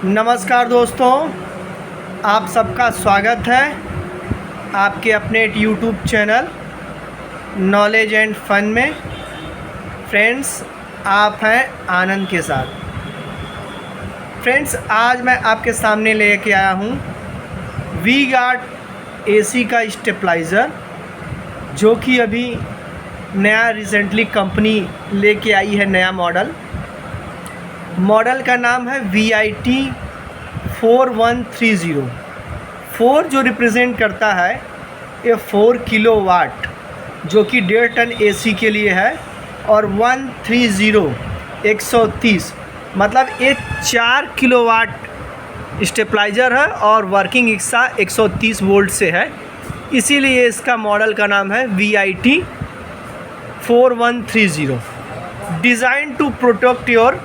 नमस्कार दोस्तों, आप सबका स्वागत है आपके अपने YouTube channel knowledge and fun में। फ्रेंड्स, आप हैं आनंद के साथ। फ्रेंड्स, आज मैं आपके सामने लेके आया हूँ वी गार्ड एसी का स्टेबलाइज़र, जो कि अभी नया रिसेंटली कंपनी लेके आई है। नया मॉडल का नाम है VIT 4130। 4 जो रिप्रेजेंट करता है ये 4 किलोवाट, जो कि 1.5 टन AC के लिए है, और 130 130 मतलब ये 4 किलोवाट स्टेबलाइज़र है और वर्किंग हिस्सा 130 वोल्ट से है। इसीलिए इसका मॉडल का नाम है VIT 4130। Design to protect your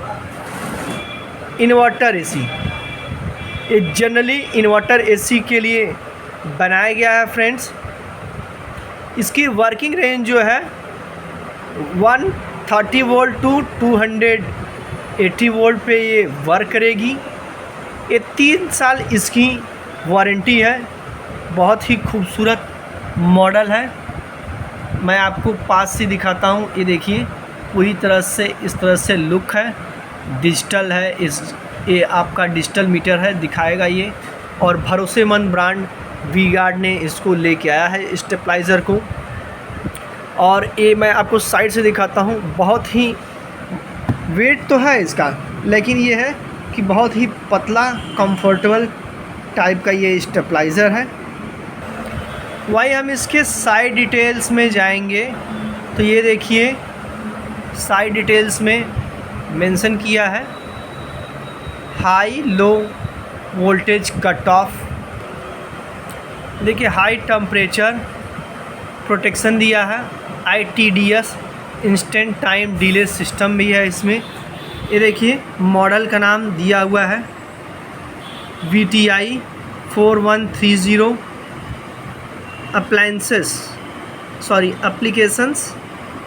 inverter AC। ये जनरली इन्वर्टर AC के लिए बनाया गया है। फ्रेंड्स, इसकी वर्किंग रेंज जो है 130 वोल्ट टू 280 वोल्ट पे ये वर्क करेगी। ये 3 साल इसकी वारंटी है। बहुत ही खूबसूरत मॉडल है। मैं आपको पास से दिखाता हूँ। ये देखिए, पूरी तरह से इस तरह से लुक है। डिजिटल है, ये आपका डिजिटल मीटर है, दिखाएगा ये। और भरोसेमंद ब्रांड वी गार्ड ने इसको लेके आया है स्टेबलाइज़र को। और ये मैं आपको साइड से दिखाता हूँ। बहुत ही वेट तो है इसका, लेकिन ये है कि बहुत ही पतला कंफर्टेबल टाइप का ये स्टेबलाइज़र है। वही हम इसके साइड डिटेल्स में जाएंगे तो ये देखिए, साइड डिटेल्स में मेंशन किया है high low voltage cut off. देखिए, हाई टेम्परेचर प्रोटेक्शन दिया है। ITDS instant time delay system भी है इसमें। ये देखिए, मॉडल का नाम दिया हुआ है VTI 4130। Applications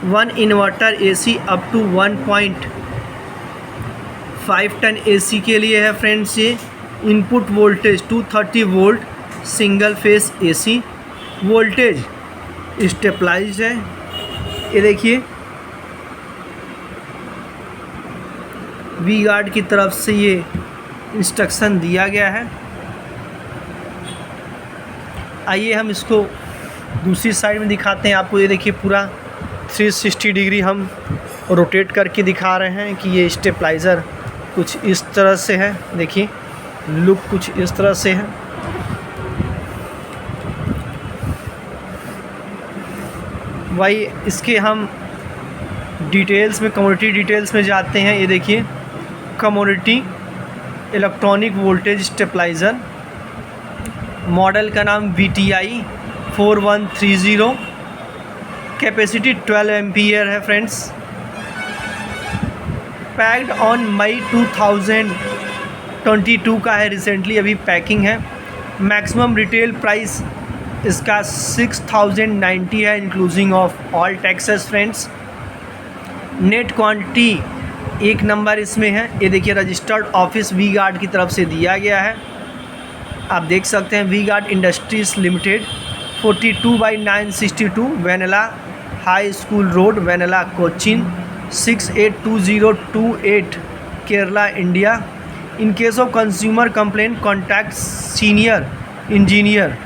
1 inverter AC up to 1.5 ton AC के लिए है। फ्रेंड्स, ये input voltage 230 volt single phase AC voltage stabilised है। ये देखिए, वी गार्ड की तरफ से ये इंस्ट्रक्शन दिया गया है। आइए हम इसको दूसरी साइड में दिखाते हैं आपको। ये देखिए, पूरा 360 डिग्री हम रोटेट करके दिखा रहे हैं कि ये स्टेबलाइज़र कुछ इस तरह से है। देखिए, लुक कुछ इस तरह से है। वही इसके हम डिटेल्स में, कमोडिटी डिटेल्स में जाते हैं। ये देखिए, commodity electronic voltage stabiliser, model का नाम VTI 4130। कैपेसिटी 12 एम्पियर है। फ्रेंड्स, पैक्ड ऑन मई 2022 का है, रिसेंटली अभी पैकिंग है। मैक्सिमम रिटेल प्राइस इसका 6090 है, including of all taxes. Friends, net quantity 1 number इसमें है। ये देखिए, रजिस्टर्ड ऑफिस वी गार्ड की तरफ से दिया गया है। आप देख सकते हैं, V Guard industries limited, 42/962 Vennala high school road, Vennala, Cochin 682028 Kerala, India. In case of consumer complaint contact senior engineer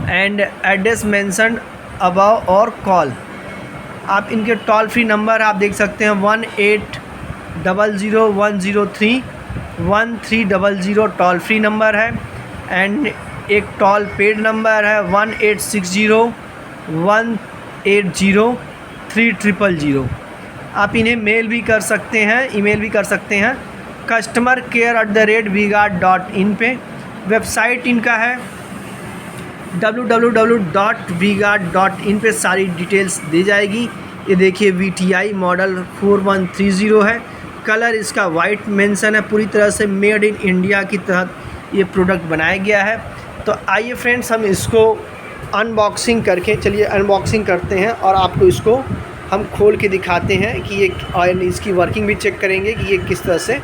and address mentioned above और कॉल। आप इनके टोल फ्री नंबर आप देख सकते हैं, 1800103103 टोल फ्री नंबर है। एंड एक टोल पेड नंबर है 1860180300। आप इन्हें मेल भी कर सकते हैं, ईमेल भी कर सकते हैं customercare@vguard.in पे। वेबसाइट इनका है www.vguard.in पे सारी डिटेल्स दी जाएगी। ये देखिए, VTI मॉडल 4130 है। कलर इसका वाइट मेंशन है। पूरी तरह से मेड इन इंडिया की तहत ये प्रोडक्ट बनाया गया है। तो आइए फ्रेंड्स, हम इसको अनबॉक्सिंग करके, चलिए अनबॉक्सिंग करते हैं और आपको इसको हम खोल के दिखाते हैं कि ये, और इसकी वर्किंग भी चेक करेंगे कि ये किस तरह से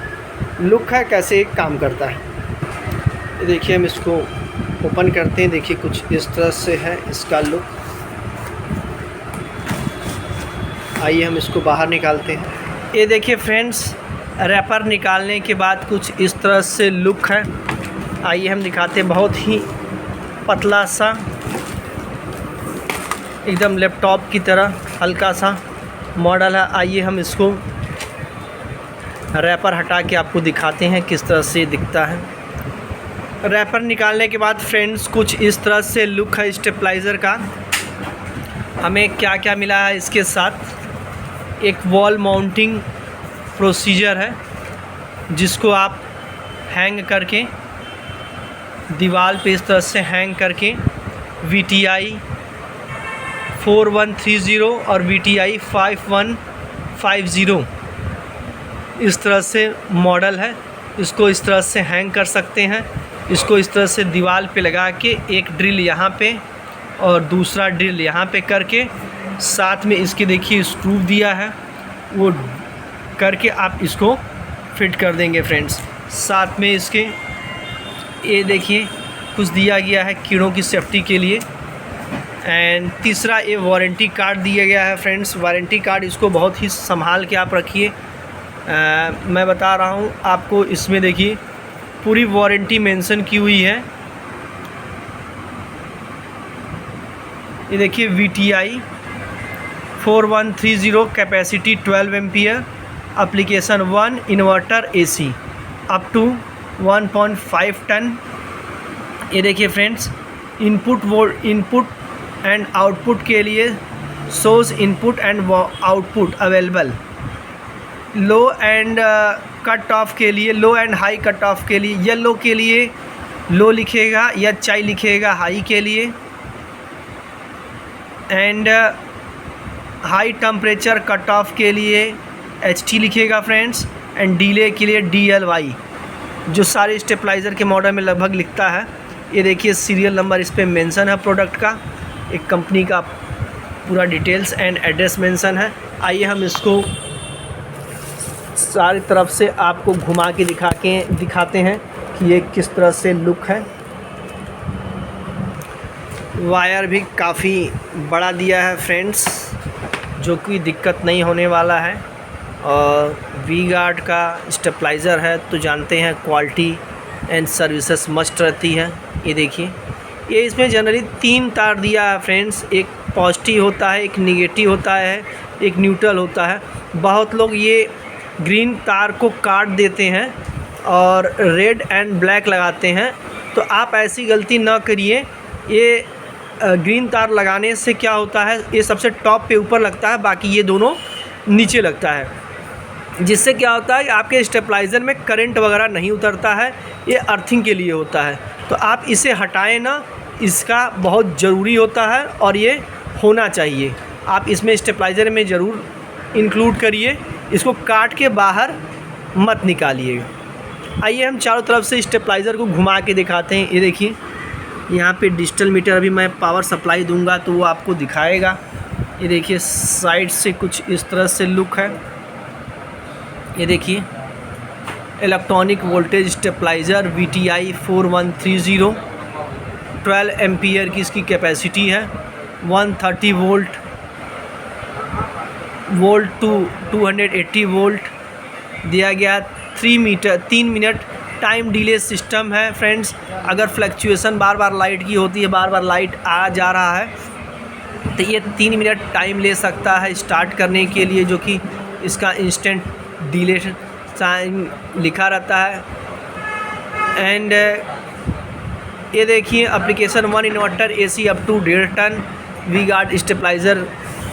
लुक है कैसे काम करता है। ये देखिए हम इसको ओपन करते हैं, देखिए कुछ इस तरह से है इसका लुक। आइए हम इसको बाहर निकालते हैं। ये देखिए फ्रेंड्स, रैपर निकालने के बाद कुछ इस तरह से लुक है। आइए हम दिखाते हैं, बहुत ही पतला सा, एकदम लैपटॉप की तरह हल्का सा मॉडल है। आइए हम इसको रैपर हटा के आपको दिखाते हैं किस तरह से दिखता है। रैपर निकालने के बाद फ्रेंड्स कुछ इस तरह से लुक है स्टेबलाइज़र का। हमें क्या क्या मिला है इसके साथ, एक वॉल माउंटिंग प्रोसीजर है जिसको आप हैंग करके दीवार पे इस तरह से हैंग करके VTI 4130 और VTI 5150 इस तरह से मॉडल है, इसको इस तरह से हैंग कर सकते हैं। इसको इस तरह से दीवार पे लगा के एक ड्रिल यहाँ पे और दूसरा ड्रिल यहाँ पे करके, साथ में इसके देखिए स्क्रू दिया है, वो करके आप इसको फिट कर देंगे फ्रेंड्स। साथ में इसके ये देखिए कुछ दिया गया है कीड़ों की सेफ्टी के लिए। एंड तीसरा ये वारंटी कार्ड दिया गया है फ्रेंड्स। वारंटी कार्ड इसको बहुत ही संभाल के आप रखिए। मैं बता रहा हूँ आपको, इसमें देखिए पूरी वारंटी मेंशन की हुई है। ये देखिए VTI 4130, capacity 12 ampere, application 1, inverter AC up to 1.5 ton. ये देखिए फ्रेंड्स, इनपुट एंड आउटपुट के लिए source input and output available. Low and cut off के लिए, low and high cut off के लिए, येलो के लिए लो लिखेगा या चाई लिखेगा हाई के लिए, and high temperature cut off के लिए HT लिखेगा फ्रेंड्स, एंड डिले के लिए DLY, जो सारे स्टेबलाइज़र के मॉडल में लगभग लिखता है। ये देखिए सीरियल नंबर इस पर मेंशन है प्रोडक्ट का, एक कंपनी का पूरा डिटेल्स एंड एड्रेस मेंशन है। आइए हम इसको सारी तरफ से आपको घुमा के दिखाते हैं कि ये किस तरह से लुक है। वायर भी काफ़ी बड़ा दिया है फ्रेंड्स, जो कि दिक्कत नहीं होने वाला है। और V-गार्ड का स्टेबलाइज़र है तो जानते हैं क्वालिटी एंड सर्विसेज मस्ट रहती है। ये देखिए, ये इसमें जनरली 3 तार दिया है फ्रेंड्स, एक पॉजिटिव होता है, एक निगेटिव होता है, एक न्यूट्रल होता है। बहुत लोग ये ग्रीन तार को काट देते हैं और रेड एंड ब्लैक लगाते हैं, तो आप ऐसी गलती ना करिए। ये ग्रीन तार लगाने से क्या होता है, ये सबसे टॉप पे ऊपर लगता है, बाकी ये दोनों नीचे लगता है, जिससे क्या होता है कि आपके स्टेबलाइज़र में करंट वगैरह नहीं उतरता है। ये अर्थिंग के लिए होता है, तो आप इसे हटाएं ना, इसका बहुत ज़रूरी होता है और ये होना चाहिए। आप इसमें स्टेबलाइज़र में ज़रूर इंक्लूड करिए, इसको काट के बाहर मत निकालिएगा। आइए हम चारों तरफ से स्टेबलाइज़र को घुमा के दिखाते हैं। ये देखिए, यहाँ पे डिजिटल मीटर, अभी मैं पावर सप्लाई दूंगा तो वो आपको दिखाएगा। ये देखिए साइड से कुछ इस तरह से लुक है। ये देखिए electronic voltage stabiliser VTI 4130, 12 ampere की इसकी कैपेसिटी है, 130 वोल्ट टू 280 वोल्ट दिया गया। 3 मिनट टाइम डिले सिस्टम है फ्रेंड्स। अगर फ्लक्चुएसन बार बार लाइट की होती है, बार बार लाइट आ जा रहा है, तो ये 3 मिनट टाइम ले सकता है स्टार्ट करने के लिए, जो कि इसका इंस्टेंट डिले टाइम लिखा रहता है। एंड ये देखिए application 1, inverter AC up to 1.5 टन। V-गार्ड स्टेबलाइज़र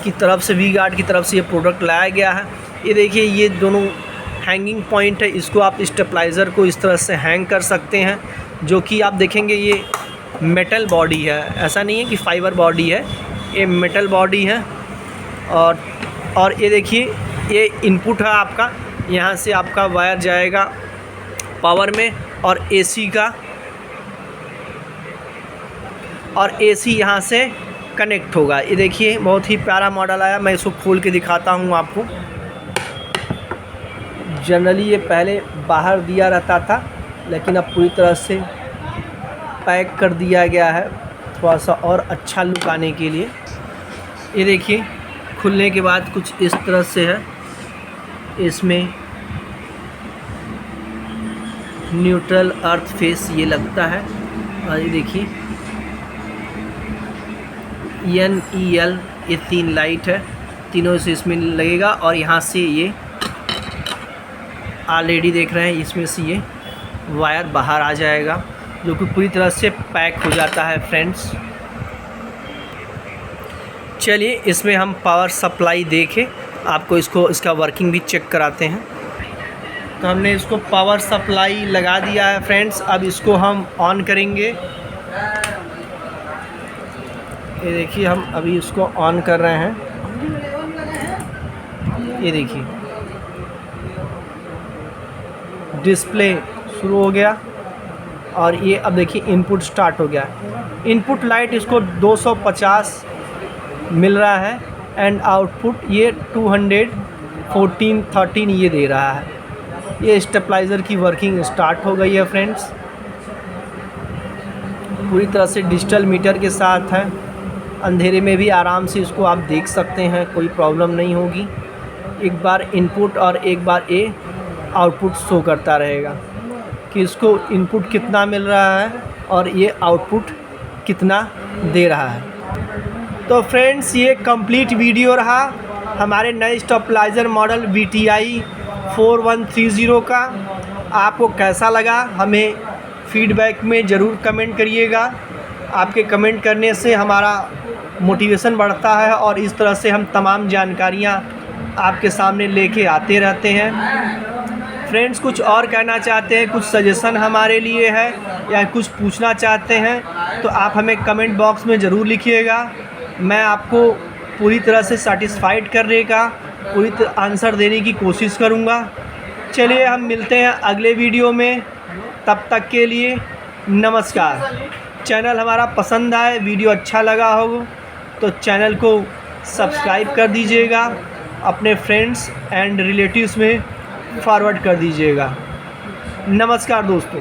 की तरफ से, V-गार्ड की तरफ से ये प्रोडक्ट लाया गया है। ये देखिए ये दोनों हैंगिंग पॉइंट है, इसको आप स्टेबलाइज़र को इस तरह से हैंग कर सकते हैं, जो कि आप देखेंगे ये मेटल बॉडी है, ऐसा नहीं है कि फाइबर बॉडी है, ये मेटल बॉडी है। और ये देखिए ये इनपुट है आपका, यहाँ से आपका वायर जाएगा पावर में, और AC का, और AC यहाँ से कनेक्ट होगा। ये देखिए बहुत ही प्यारा मॉडल आया, मैं इसको खोल के दिखाता हूँ आपको। जनरली ये पहले बाहर दिया रहता था, लेकिन अब पूरी तरह से पैक कर दिया गया है थोड़ा सा और अच्छा लुक आने के लिए। ये देखिए खुलने के बाद कुछ इस तरह से है। इसमें न्यूट्रल अर्थ फेस ये लगता है, और ये देखिए NEL ये 3 लाइट है, तीनों से इसमें लगेगा। और यहाँ से ये ऑलरेडी देख रहे हैं इसमें से ये वायर बाहर आ जाएगा, जो कि पूरी तरह से पैक हो जाता है फ्रेंड्स। चलिए इसमें हम पावर सप्लाई देके आपको इसका वर्किंग भी चेक कराते हैं। तो हमने इसको पावर सप्लाई लगा दिया है फ्रेंड्स। अब इसको हम ऑन करेंगे। ये देखिए हम अभी इसको ऑन कर रहे हैं। ये देखिए डिस्प्ले शुरू हो गया, और ये अब देखिए इनपुट स्टार्ट हो गया। इनपुट लाइट इसको 250 मिल रहा है, एंड आउटपुट ये 213 ये दे रहा है। ये स्टेबलाइज़र की वर्किंग स्टार्ट हो गई है फ्रेंड्स। पूरी तरह से डिजिटल मीटर के साथ है। अंधेरे में भी आराम से इसको आप देख सकते हैं, कोई प्रॉब्लम नहीं होगी। एक बार इनपुट और एक बार ये आउटपुट शो करता रहेगा कि इसको इनपुट कितना मिल रहा है और ये आउटपुट कितना दे रहा है। तो फ्रेंड्स ये कंप्लीट वीडियो रहा हमारे नए स्टेबलाइज़र मॉडल VTI 4130 का। आपको कैसा लगा हमें फीडबैक में ज़रूर कमेंट करिएगा। आपके कमेंट करने से हमारा मोटिवेशन बढ़ता है, और इस तरह से हम तमाम जानकारियाँ आपके सामने लेके आते रहते हैं। फ्रेंड्स कुछ और कहना चाहते हैं, कुछ सजेशन हमारे लिए है, या कुछ पूछना चाहते हैं, तो आप हमें कमेंट बॉक्स में ज़रूर लिखिएगा। मैं आपको पूरी तरह से सेटिस्फाइड करने का आंसर देने की कोशिश करूँगा। चलिए हम मिलते हैं अगले वीडियो में, तब तक के लिए नमस्कार। चैनल हमारा पसंद आए, वीडियो अच्छा लगा हो तो चैनल को सब्सक्राइब कर दीजिएगा, अपने फ्रेंड्स एंड रिलेटिव्स में फॉरवर्ड कर दीजिएगा। नमस्कार दोस्तों।